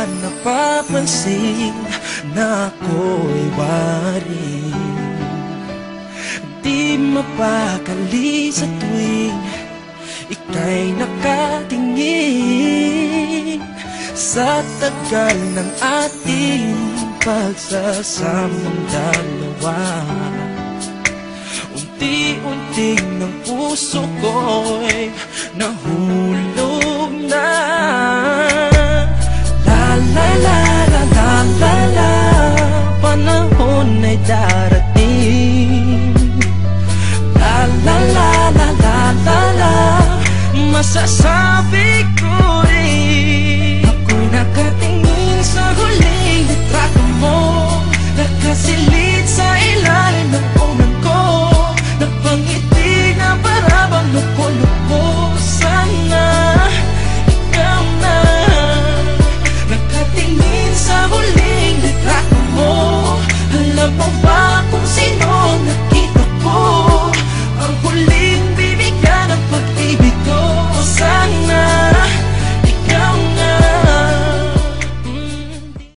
Napapansin na ako'y wari, di mapakali sa tuwing ika'y nakatingin. Sa tagal ng ating pagsasamang dalawa, unti-unting ng puso ko'y nahulog na. Panahon ay darating. La la la la la la la. Masasabi ko